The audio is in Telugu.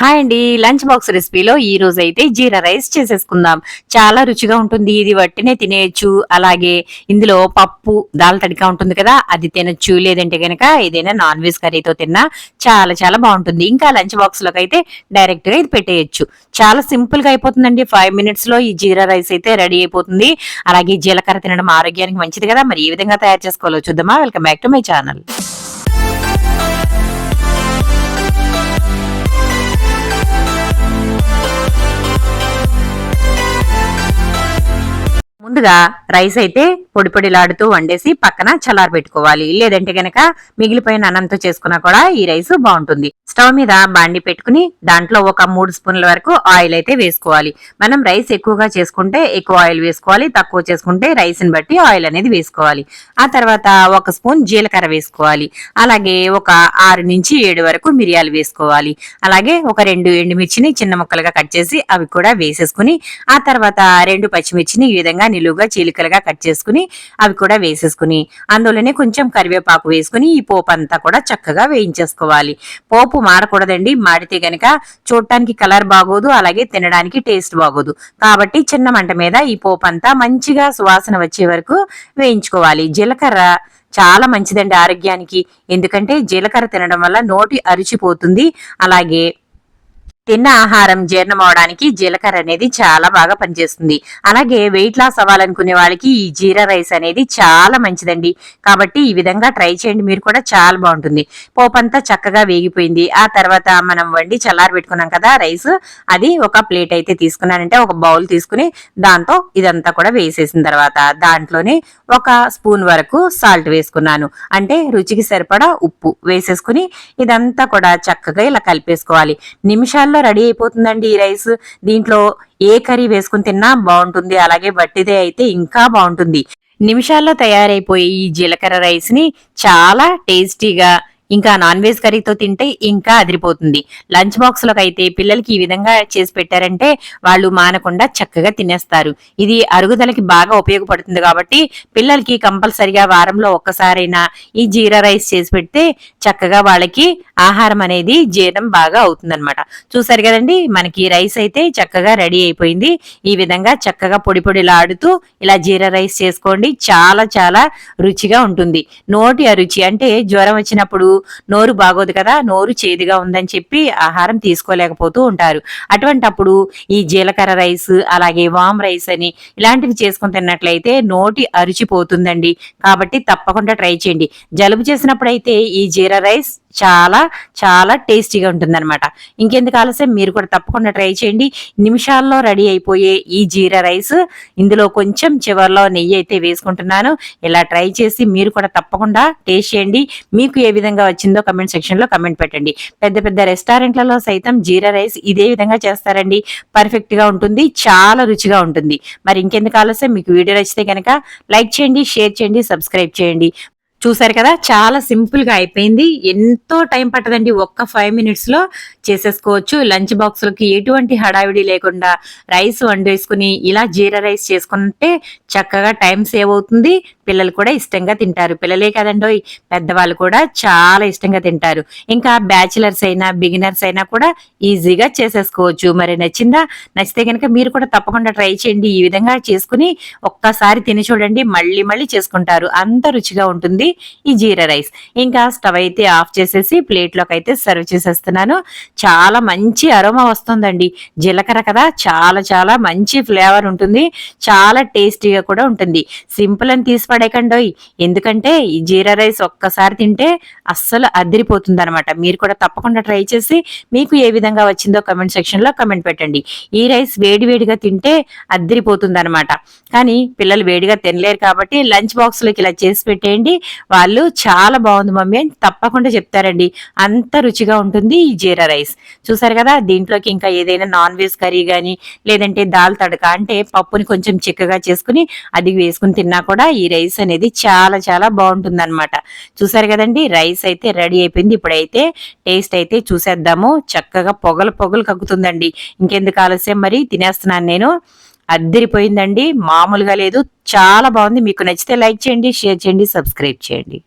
హాయ్ అండి. లంచ్ బాక్స్ రెసిపీలో ఈ రోజు అయితే జీరా రైస్ చేసేసుకుందాం. చాలా రుచిగా ఉంటుంది. ఇది వట్టినే తినేయొచ్చు. అలాగే ఇందులో పప్పు, దాల్ తడికా ఉంటుంది కదా, అది తినొచ్చు. లేదంటే గనక ఏదైనా నాన్ వెజ్ కర్రీతో తిన్నా చాలా చాలా బాగుంటుంది. ఇంకా లంచ్ బాక్స్ లోకి అయితే డైరెక్ట్ గా ఇది పెట్టేయచ్చు. చాలా సింపుల్ గా అయిపోతుందండి. 5 మినిట్స్ లో ఈ జీరా రైస్ అయితే రెడీ అయిపోతుంది. అలాగే జీలకర్ర తినడం ఆరోగ్యానికి మంచిది కదా. మరి ఏ విధంగా తయారు చేసుకోవాలో చూద్దామా? Welcome back to my channel. ముందుగా రైస్ అయితే పొడి పొడిలాడుతూ వండేసి పక్కన చల్లార పెట్టుకోవాలి. లేదంటే గనక మిగిలిపోయిన అన్నంతో చేసుకున్నా కూడా ఈ రైస్ బాగుంటుంది. స్టవ్ మీద బాండి పెట్టుకుని దాంట్లో ఒక 3 స్పూన్ల వరకు ఆయిల్ అయితే వేసుకోవాలి. మనం రైస్ ఎక్కువగా చేసుకుంటే ఎక్కువ ఆయిల్ వేసుకోవాలి, తక్కువ చేసుకుంటే రైస్ ని బట్టి ఆయిల్ అనేది వేసుకోవాలి. ఆ తర్వాత 1 స్పూన్ జీలకర్ర వేసుకోవాలి. అలాగే ఒక 6 నుంచి 7 వరకు మిరియాలు వేసుకోవాలి. అలాగే ఒక 2 ఎండుమిర్చిని చిన్న ముక్కలుగా కట్ చేసి అవి కూడా వేసేసుకుని, ఆ తర్వాత 2 పచ్చిమిర్చిని ఈ విధంగా నిలువుగా చీలికలుగా కట్ చేసుకుని అవి కూడా వేసేసుకుని, అందులోనే కొంచెం కరివేపాకు వేసుకుని ఈ పోపు అంతా కూడా చక్కగా వేయించేసుకోవాలి. పోపు మాడకూడదండి. మాడితే గనక చూడటానికి కలర్ బాగోదు, అలాగే తినడానికి టేస్ట్ బాగోదు. కాబట్టి చిన్న మంట మీద ఈ పోపు అంతా మంచిగా సువాసన వచ్చే వరకు వేయించుకోవాలి. జీలకర్ర చాలా మంచిదండి ఆరోగ్యానికి. ఎందుకంటే జీలకర్ర తినడం వల్ల నోటి అరిచిపోతుంది. అలాగే తిన్న ఆహారం జీర్ణం అవడానికి జీలకర్ర అనేది చాలా బాగా పనిచేస్తుంది. అలాగే వెయిట్ లాస్ అవ్వాలనుకునే వాళ్ళకి ఈ జీరా రైస్ అనేది చాలా మంచిదండి. కాబట్టి ఈ విధంగా ట్రై చేయండి, మీరు కూడా చాలా బాగుంటుంది. పోపంతా చక్కగా వేగిపోయింది. ఆ తర్వాత మనం వండి చల్లారి పెట్టుకున్నాం కదా రైస్, అది ఒక ప్లేట్ అయితే తీసుకున్నానంటే ఒక బౌల్ తీసుకుని దాంతో ఇదంతా కూడా వేసేసిన తర్వాత దాంట్లోనే 1 స్పూన్ వరకు సాల్ట్ వేసుకున్నాను. అంటే రుచికి సరిపడా ఉప్పు వేసేసుకుని ఇదంతా కూడా చక్కగా ఇలా కలిపేసుకోవాలి. నిమిషాల్లో రెడీ అయిపోతుందండి ఈ రైస్. దీంట్లో ఏ కర్రీ వేసుకుని తిన్నా బాగుంటుంది. అలాగే వట్టిదే అయితే ఇంకా బాగుంటుంది. నిమిషాల్లో తయారైపోయే ఈ జీలకర్ర రైస్ ని చాలా టేస్టీగా ఇంకా నాన్ వెజ్ కర్రీతో తింటే ఇంకా అదిరిపోతుంది. లంచ్ బాక్స్ లోకి అయితే పిల్లలకి ఈ విధంగా చేసి పెట్టారంటే వాళ్ళు మానకుండా చక్కగా తినేస్తారు. ఇది అరుగుదలకి బాగా ఉపయోగపడుతుంది కాబట్టి పిల్లలకి కంపల్సరిగా వారంలో ఒక్కసారైనా ఈ జీరా రైస్ చేసి పెడితే చక్కగా వాళ్ళకి ఆహారం అనేది జీర్ణం బాగా అవుతుందన్నమాట. చూసారు కదండి, మనకి రైస్ అయితే చక్కగా రెడీ అయిపోయింది. ఈ విధంగా చక్కగా పొడి పొడిలాడుతూ ఇలా జీరా రైస్ చేసుకోండి. చాలా చాలా రుచిగా ఉంటుంది. నోటి అరుచి అంటే జ్వరం వచ్చినప్పుడు నోరు బాగోదు కదా, నోరు చేదుగా ఉందని చెప్పి ఆహారం తీసుకోలేకపోతూ ఉంటారు. అటువంటప్పుడు ఈ జీలకర్ర రైస్, అలాగే వామ్ రైస్ అని ఇలాంటివి చేసుకుని తిన్నట్లయితే నోటి అరిచిపోతుందండి. కాబట్టి తప్పకుండా ట్రై చేయండి. జలుబు చేసినప్పుడైతే ఈ జీరా రైస్ చాలా చాలా టేస్టీగా ఉంటుందన్నమాట. ఇంకెందుకు ఆలస్యం, మీరు కూడా తప్పకుండా ట్రై చేయండి. నిమిషాల్లో రెడీ అయిపోయే ఈ జీరా రైస్, ఇందులో కొంచెం చివర్లో నెయ్యి అయితే వేసుకుంటున్నాను. ఇలా ట్రై చేసి మీరు కూడా తప్పకుండా టేస్ట్ చేయండి. మీకు ఏ విధంగా వచ్చిందో కమెంట్ సెక్షన్ లో కమెంట్ పెట్టండి. పెద్ద పెద్ద రెస్టారెంట్లలో సైతం జీరా రైస్ ఇదే విధంగా చేస్తారండి. పర్ఫెక్ట్ గా ఉంటుంది, చాలా రుచిగా ఉంటుంది. మరి ఇంకెందుకు ఆలస్యం, మీకు వీడియో నచ్చితే కనుక లైక్ చేయండి, షేర్ చేయండి, సబ్స్క్రైబ్ చేయండి. చూసారు కదా, చాలా సింపుల్ గా అయిపోయింది. ఎంతో టైం పట్టదండి. ఒక్క 5 మినిట్స్ లో చేసేసుకోవచ్చు. లంచ్ బాక్స్ లకి ఎటువంటి హడావిడి లేకుండా రైస్ వండేసుకుని ఇలా జీరా రైస్ చేసుకుంటే చక్కగా టైం సేవ్ అవుతుంది. పిల్లలు కూడా ఇష్టంగా తింటారు. పిల్లలే కదండోయ్, పెద్దవాళ్ళు కూడా చాలా ఇష్టంగా తింటారు. ఇంకా బ్యాచిలర్స్ అయినా బిగినర్స్ అయినా కూడా ఈజీగా చేసేసుకోవచ్చు. మరి నచ్చిందా? నచ్చితే కనుక మీరు కూడా తప్పకుండా ట్రై చేయండి. ఈ విధంగా చేసుకుని ఒక్కసారి తిని చూడండి, మళ్ళీ మళ్ళీ చేసుకుంటారు. అంత రుచిగా ఉంటుంది ఈ జీరా రైస్. ఇంకా స్టవ్ అయితే ఆఫ్ చేసేసి ప్లేట్ లోకి అయితే సర్వ్ చేసేస్తున్నాను. చాలా మంచి అరోమా వస్తుందండి. జీలకర్ర కదా, చాలా చాలా మంచి ఫ్లేవర్ ఉంటుంది. చాలా టేస్టీగా కూడా ఉంటుంది. సింపుల్ అని తీసి పడేకండోయ్, ఎందుకంటే ఈ జీరా రైస్ ఒక్కసారి తింటే అస్సలు అదిరిపోతుంది అనమాట. మీరు కూడా తప్పకుండా ట్రై చేసి మీకు ఏ విధంగా వచ్చిందో కమెంట్ సెక్షన్ లో కమెంట్ పెట్టండి. ఈ రైస్ వేడి వేడిగా తింటే అదిరిపోతుంది అనమాట. కానీ పిల్లలు వేడిగా తినలేరు కాబట్టి లంచ్ బాక్స్ లోకి ఇలా చేసి పెట్టేయండి. వాళ్ళు చాలా బాగుంది మమ్మీ అని తప్పకుండా చెప్తారండి. అంత రుచిగా ఉంటుంది ఈ జీరా రైస్. చూసారు కదా, దీంట్లోకి ఇంకా ఏదైనా నాన్ వెజ్ కర్రీ గానీ లేదంటే దాల్ తడక అంటే పప్పుని కొంచెం చిక్కగా చేసుకుని అది వేసుకుని తిన్నా కూడా ఈ రైస్ అనేది చాలా చాలా బాగుంటుంది అనమాట. చూసారు కదండి, రైస్ అయితే రెడీ అయిపోయింది. ఇప్పుడైతే టేస్ట్ అయితే చూసేద్దాము. చక్కగా పొగలు పొగలు కక్కుతుందండి. ఇంకెందుకు ఆలస్యం, మరి తినేస్తున్నాను నేను. అద్దరిపోయిందండి, మామూలుగా లేదు. చాలా బాగుంది. మీకు నచ్చితే లైక్ చేయండి, షేర్ చేయండి, సబ్స్క్రైబ్ చేయండి.